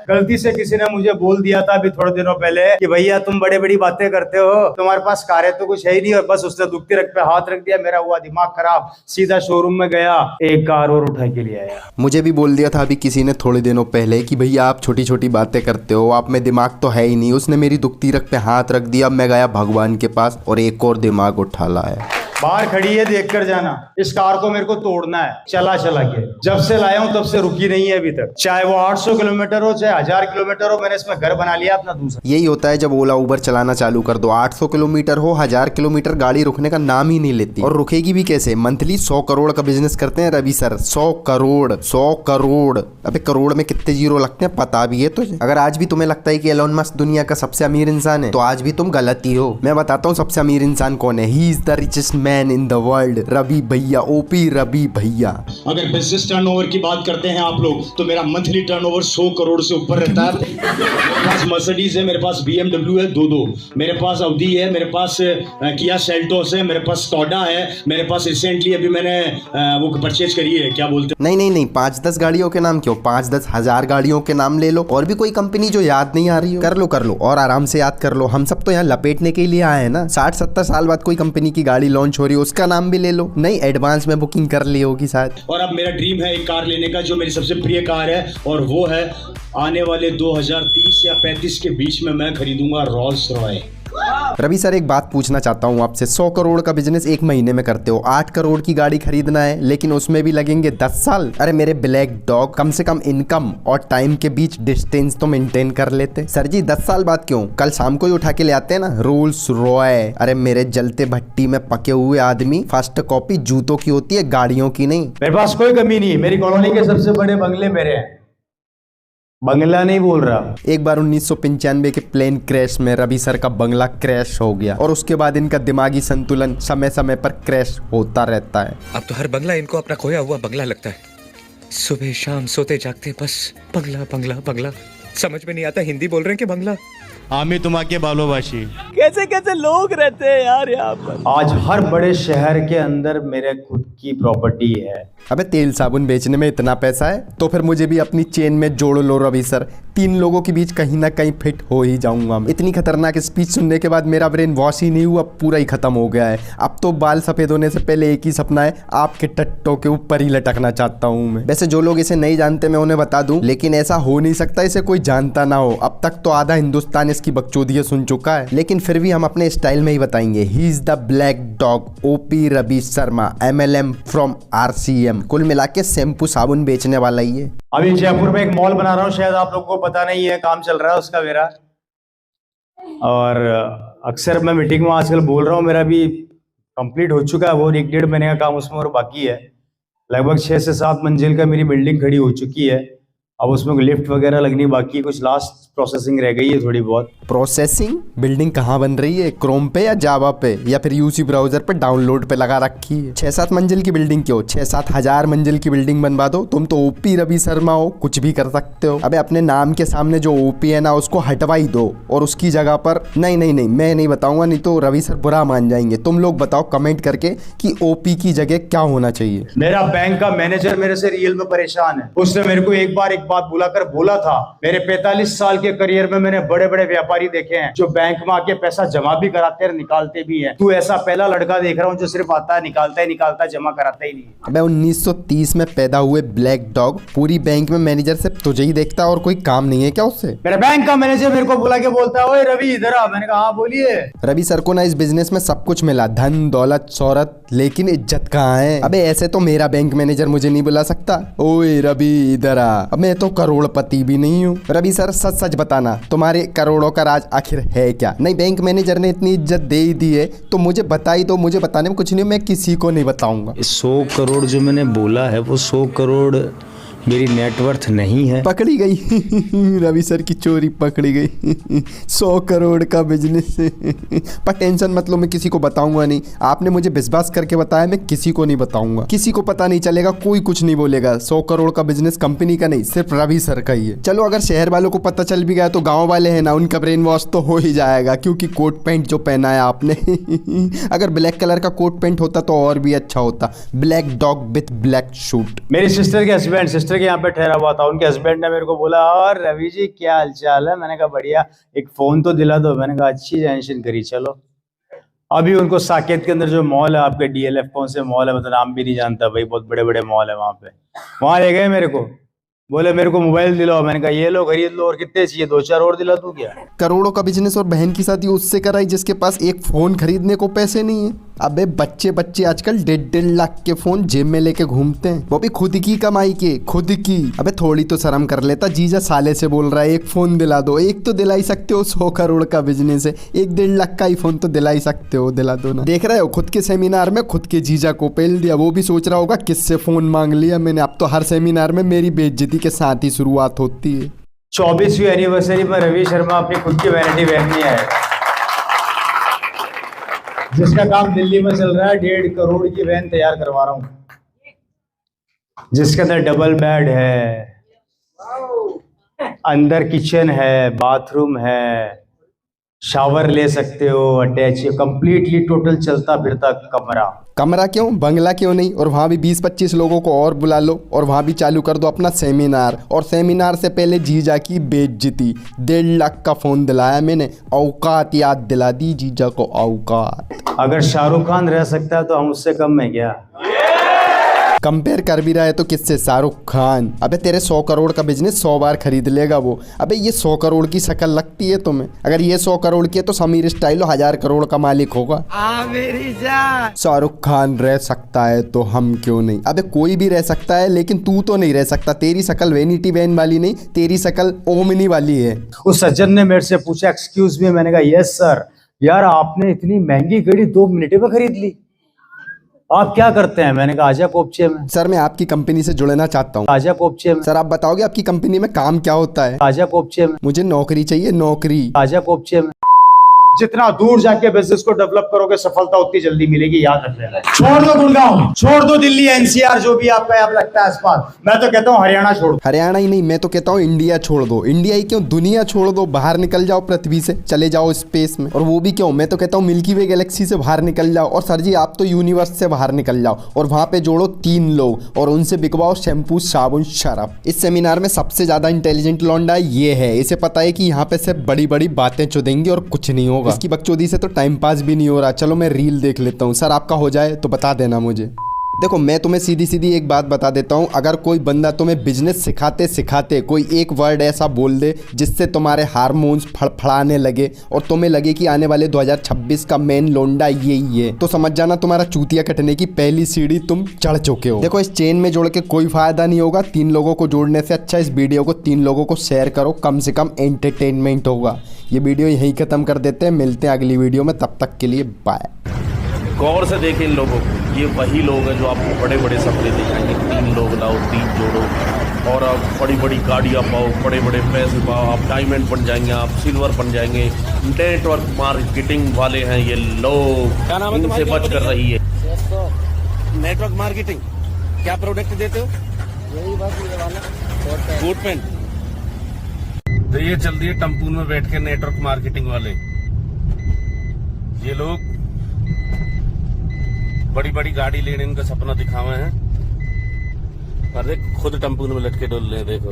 गलती से किसी ने मुझे बोल दिया था अभी थोड़े दिनों पहले कि भैया तुम बड़े बड़ी बातें करते हो, तुम्हारे पास कार है तो कुछ है ही नहीं। और बस उसने दुखती रख पे हाथ रख दिया, मेरा हुआ दिमाग खराब, सीधा शोरूम में गया, एक कार और उठा के लिए आया। मुझे भी बोल दिया था अभी किसी ने थोड़े दिनों पहले कि भैया आप छोटी छोटी बातें करते हो, आप में दिमाग तो है ही नहीं। उसने मेरी दुखती रख पे हाथ रख दिया, मैं गया भगवान के पास और एक और दिमाग उठा लाया। बाहर खड़ी है, देख कर जाना, इस कार को मेरे को तोड़ना है। चला के जब से लाया हूं तब से रुकी नहीं है अभी तक, चाहे वो 800 किलोमीटर हो चाहे 1000 किलोमीटर हो, मैंने इसमें घर बना लिया अपना दूसरा। यही होता है जब ओला उबर चलाना चालू कर दो, 800 किलोमीटर हो 1000 किलोमीटर, गाड़ी रुकने का नाम ही नहीं लेती। और रुकेगी भी कैसे? मंथली 100 करोड़ का बिजनेस करते हैं रवि सर। 100 करोड़। अबे करोड़ में कितने जीरो लगते हैं पता भी है तुझे? अगर आज भी तुम्हें लगता है कि एलोन मस्क दुनिया का सबसे अमीर इंसान है तो आज भी तुम गलत ही हो। मैं बताता हूँ सबसे अमीर इंसान कौन है। He is the richest man in the world, Ravi भैया, ओपी रवि भैया। अगर बिजनेस टर्नओवर की बात करते हैं आप लोग तो मेरा मंथली टर्नओवर 100 करोड़ से ऊपर रहता है। मेरे पास मर्सिडीज है, मेरे पास BMW है दो, मेरे पास अवधी है, मेरे पास किया सेल्टोस है, मेरे पास स्कोडा है, मेरे पास रिसेंटली अभी मैंने वो परचेज करी है, क्या बोलते हैं। नहीं 5-10 गाड़ियों के नाम क्यों, 5-10 हजार गाड़ियों के नाम ले लो। और भी कोई कंपनी जो याद नहीं आ रही हो कर लो और आराम से याद कर लो। हम सब तो यहाँ लपेटने के लिए आए हैं ना। 60-70 साल बाद कोई कंपनी की गाड़ी लॉन्च हो रही है, उसका नाम भी ले लो। नहीं एडवांस में बुकिंग कर ली होगी शायद। और अब मेरा ड्रीम है एक कार लेने का जो मेरी सबसे प्रिय कार है, और वो है आने वाले 2030 या 35 के बीच में मैं खरीदूंगा रोल्स रॉय। रवि सर एक बात पूछना चाहता हूँ आपसे, 100 करोड़ का बिजनेस एक महीने में करते हो, 8 करोड़ की गाड़ी खरीदना है लेकिन उसमें भी लगेंगे 10 साल। अरे मेरे ब्लैक डॉग, कम से कम इनकम और टाइम के बीच डिस्टेंस तो मेंटेन कर लेते। सर जी 10 साल बाद क्यों, कल शाम को ही उठा के ले आते हैं ना रोल्स रॉय। अरे मेरे जलते भट्टी में पके हुए आदमी, फर्स्ट कॉपी जूतों की होती है, गाड़ियों की नहीं। मेरे पास कोई कमी नहीं है, मेरी कॉलोनी के सबसे बड़े बंगले मेरे हैं, बंगला नहीं बोल रहा। एक बार 1995 के प्लेन क्रैश में रवि सर का बंगला क्रैश हो गया और उसके बाद इनका दिमागी संतुलन समय समय पर क्रैश होता रहता है। अब तो हर बंगला इनको अपना खोया हुआ बंगला लगता है। सुबह शाम सोते जागते बस बंगला। समझ में नहीं आता हिंदी बोल रहे हैं कि बंगला। आमी तुम्हारे भालोबाशी। कैसे लोग रहते हैं यार यहाँ पर। आज हर बड़े शहर के अंदर मेरे खुद की प्रॉपर्टी है। अबे तेल साबुन बेचने में इतना पैसा है तो फिर मुझे भी अपनी चेन में जोड़ लो रवि सर। 3 लोगों के बीच कहीं ना कहीं फिट हो ही जाऊंगा। इतनी खतरनाक स्पीच सुनने के बाद मेरा ब्रेन वॉश ही नहीं हुआ, पूरा ही खत्म हो गया है। अब तो बाल सफेद होने से पहले एक ही सपना है, आपके टट्टों के ऊपर ही लटकना चाहता हूँ मैं। वैसे जो लोग इसे नहीं जानते मैं उन्हें बता दूं, लेकिन ऐसा हो नहीं सकता इसे कोई जानता ना हो। अब तक तो आधा हिंदुस्तान इसकी बकचोदियां सुन चुका है, लेकिन फिर भी हम अपने स्टाइल में ही बताएंगे। He is the black dog, OP Ravi Sharma, MLM from RCM। कुल मिला के शैम्पू साबुन बेचने वाला ही है। अभी जयपुर में एक मॉल बना रहा हूँ, शायद आप लोगों को पता नहीं है, काम चल रहा है उसका मेरा। और अक्सर मैं मीटिंग में आजकल बोल रहा हूँ, मेरा भी कंप्लीट हो चुका है, वो 1-1.5 महीने का काम उसमें और बाकी है। लगभग 6 से 7 मंजिल का मेरी बिल्डिंग खड़ी हो चुकी है। अब उसमें लिफ्ट वगैरह लगनी बाकी, कुछ लास्ट प्रोसेसिंग रह गई है थोड़ी बहुत। प्रोसेसिंग? बिल्डिंग कहाँ बन रही है, क्रोम पे या जावा पे या फिर यूसी ब्राउजर पे डाउनलोड पे लगा रखी है? 6-7 मंजिल की बिल्डिंग क्यों, 6-7 हजार मंजिल की बिल्डिंग बनवा दो। तुम तो ओपी रवि शर्मा हो, कुछ भी कर सकते हो। अबे अपने नाम के सामने जो ओपी है ना उसको हटवा ही दो और उसकी जगह पर नहीं मैं नहीं बताऊंगा, नहीं तो रवि सर बुरा मान जाएंगे। तुम लोग बताओ कमेंट करके कि ओपी की जगह क्या होना चाहिए। मेरा बैंक का मैनेजर मेरे से रियल में परेशान है। उसने मेरे को एक बात बुलाकर बोला था, मेरे 45 साल के करियर में मैंने बड़े बड़े व्यापारी देखे हैं जो बैंक में आके पैसा जमा भी कराते हैं निकालते भी हैं। तू ऐसा पहला लड़का देख रहा हूँ जो सिर्फ आता है, निकालता है, जमा कराता ही नहीं। अबे 1930 में पैदा हुए ब्लैक डॉग, पूरी बैंक में मैनेजर से तुझे ही देखता है और कोई काम नहीं है क्या उससे? मेरे बैंक का मैनेजर मेरे को बुला के बोलता है, ओए रवि इधर आ। मैंने कहा हाँ बोलिए। रवि सर को ना इस बिजनेस में सब कुछ मिला, धन दौलत शोहरत, लेकिन इज्जत कहाँ है? अबे ऐसे तो मेरा बैंक मैनेजर मुझे नहीं बुला सकता, ओए रवि इधर आ। अब मैं तो करोड़पति भी नहीं हूँ। रवि सर सच बताना, तुम्हारे करोड़ों का राज आखिर है क्या? नहीं बैंक मैनेजर ने इतनी इज्जत दे ही दी है तो मुझे बता ही दो। मुझे बताने में कुछ नहीं, मैं किसी को नहीं बताऊंगा। 100 करोड़ जो मैंने बोला है वो 100 करोड़ मेरी नेटवर्थ नहीं है। पकड़ी गई रवि सर की चोरी पकड़ी गई। 100 करोड़ का बिजनेस। पर टेंशन मत लो, मैं किसी को बताऊंगा नहीं। आपने मुझे विश्वास करके बताया, मैं किसी को नहीं बताऊंगा, किसी को पता नहीं चलेगा, कोई कुछ नहीं बोलेगा। 100 करोड़ का बिजनेस कंपनी का नहीं, सिर्फ रवि सर का ही है। चलो अगर शहर वालों को पता चल भी गया तो गाँव वाले हैं ना, उनका ब्रेन वॉश तो हो ही जाएगा, क्योंकि कोट पैंट जो पहना है आपने अगर ब्लैक कलर का कोट पैंट होता तो और भी अच्छा होता। Black dog with black shoot. मेरी सिस्टर के हस्बैंड, सिस्टर के यहाँ पे ठहरा हुआ था। उनके हस्बैंड ने मेरे को बोला, और रवि जी क्या हालचाल है? मैंने कहा बढ़िया, एक फोन तो दिला दो। मैंने कहा अच्छी टेंशन करी, चलो। अभी उनको साकेत के अंदर जो मॉल है आपके, DLF कौन से मॉल है, मतलब नाम भी नहीं जानता भाई, बहुत बड़े बड़े मॉल है वहां पे। वहां ले गए मेरे को, बोले मेरे को मोबाइल दिलाओ। मैंने कहा ये लो खरीद लो, और कितने चाहिए? 2-4 और दिला दूं क्या? करोड़ों का बिजनेस और बहन की शादी उससे कराई जिसके पास एक फोन खरीदने को पैसे नहीं है। अबे बच्चे आजकल 1.5 लाख के फोन जेब में लेके घूमते हैं, वो भी खुद की कमाई के, खुद की। अबे थोड़ी तो शर्म कर लेता। जीजा साले से बोल रहा है एक फोन दिला दो। एक तो दिला ही सकते हो, 100 करोड़ का बिजनेस है, 1-1.5 लाख का ही फोन तो दिला ही सकते हो, दिला दो ना। देख रहे हो, खुद के सेमिनार में खुद के जीजा को पेल दिया। वो भी सोच रहा होगा किससे फोन मांग लिया मैंने। अब तो हर सेमिनार में मेरी बेइज्जती के साथ ही शुरुआत होती है। 24वीं एनिवर्सरी पर रवि शर्मा अपनी खुद की वैनिटी वैन में आए, जिसका काम दिल्ली में चल रहा है। 1.5 करोड़ की वैन तैयार करवा रहा हूँ, जिसके अंदर डबल बेड है, अंदर किचन है, बाथरूम है, शावर ले सकते हो अटैच, कंप्लीटली टोटल चलता फिरता कमरा क्यों, बंगला क्यों नहीं? और वहाँ भी 20-25 लोगों को और बुला लो और वहाँ भी चालू कर दो अपना सेमिनार। और सेमिनार से पहले जीजा की बेइज्जती। 1.5 लाख का फोन दिलाया मैंने, औकात याद दिला दी जीजा को, औकात। अगर शाहरुख खान रह सकता है तो हम उससे कम है क्या? कंपेयर कर भी रहा है तो किससे? शाहरुख खान। अबे तेरे 100 करोड़ का बिजनेस 100 बार खरीद लेगा वो। अबे ये 100 करोड़ की शक्ल लगती है तुम्हें? अगर ये 100 करोड़ की है तो समीर स्टाइलो 1000 करोड़ का मालिक होगा। शाहरुख खान रह सकता है तो हम क्यों नहीं? अबे कोई भी रह सकता है, लेकिन तू तो नहीं रह सकता। तेरी शक्ल वैनिटी वैन वाली नहीं, तेरी शक्ल ओमनी वाली है। उस सज्जन ने मेरे से पूछा एक्सक्यूज मी, मैंने कहा यस सर। यार आपने इतनी महंगी घड़ी 2 मिनट में खरीद ली, आप क्या करते हैं? मैंने कहा आजा कोपचे में। सर मैं आपकी कंपनी से जुड़ना चाहता हूँ। आजा कोपचे में। सर आप बताओगे आपकी कंपनी में काम क्या होता है? आजा कोपचे में। मुझे नौकरी चाहिए, नौकरी। आजा कोपचे में। जितना दूर जाके बिजनेस को डेवलप करोगे, सफलता उतनी जल्दी मिलेगी, याद रख लेना। छोड़ दो गुड़गांव, छोड़ दो दिल्ली, NCR, जो भी आपका यहाँ लगता है आसपास। मैं तो कहता हूँ हरियाणा छोड़ दो। हरियाणा ही नहीं, मैं तो कहता हूँ इंडिया छोड़ दो। इंडिया ही क्यों, दुनिया छोड़ दो, बाहर निकल जाओ पृथ्वी से, चले जाओ स्पेस में। और वो भी क्यों, मैं तो कहता हूँ मिल्की वे गैलेक्सी से बाहर निकल जाओ। और सर जी आप तो यूनिवर्स से बाहर निकल जाओ और वहाँ पे जोड़ो 3 लोग और उनसे बिकवाओ शैम्पू, साबुन, शराब। इस सेमिनार में सबसे ज्यादा इंटेलिजेंट लौंडा ये है। इसे पता है कि यहाँ पे सिर्फ बड़ी बड़ी बातें चुदेंगी और कुछ नहीं होगा। इसकी बकचोदी से तो टाइम पास भी नहीं हो रहा। चलो मैं रील देख लेता हूँ। सर आपका हो जाए तो बता देना मुझे। देखो मैं तुम्हें सीधी सीधी एक बात बता देता हूँ, अगर कोई बंदा तुम्हें बिजनेस सिखाते सिखाते कोई एक वर्ड ऐसा बोल दे जिससे तुम्हारे हार्मोन्स फड़फड़ाने लगे और तुम्हें लगे कि आने वाले 2026 का मेन लोंडा यही है, तो समझ जाना तुम्हारा चूतिया कटने की पहली सीढ़ी तुम चढ़ चुके हो। देखो इस चेन में जोड़ के कोई फायदा नहीं होगा। 3 लोगों को जोड़ने से अच्छा इस वीडियो को 3 लोगों को शेयर करो, कम से कम एंटरटेनमेंट होगा। ये वीडियो यहीं खत्म कर देते हैं, मिलते हैं अगली वीडियो में, तब तक के लिए बाय। गौर से देखें इन लोगों को, ये वही लोग हैं जो आपको बड़े बड़े सपने दिखाएंगे। 3 लोग लाओ, 3 जोड़ो और आप बड़ी बड़ी गाड़ियाँ पाओ, बड़े बड़े पैसे पाओ, आप डायमंड बन जाएंगे, आप सिल्वर बन जाएंगे। नेटवर्क मार्केटिंग वाले हैं ये लोग, क्या नाम है इनसे बच कर रही है। नेटवर्क मार्केटिंग क्या प्रोडक्ट देते हो? यही बस ये वाला कोट पेन। तो ये चल रही है टम्पून में बैठ के नेटवर्क मार्केटिंग वाले। ये लोग बड़ी बड़ी गाड़ी लेने का सपना दिखावे हैं, पर देख खुद टम्पून में लटके डोल रहे हैं। देखो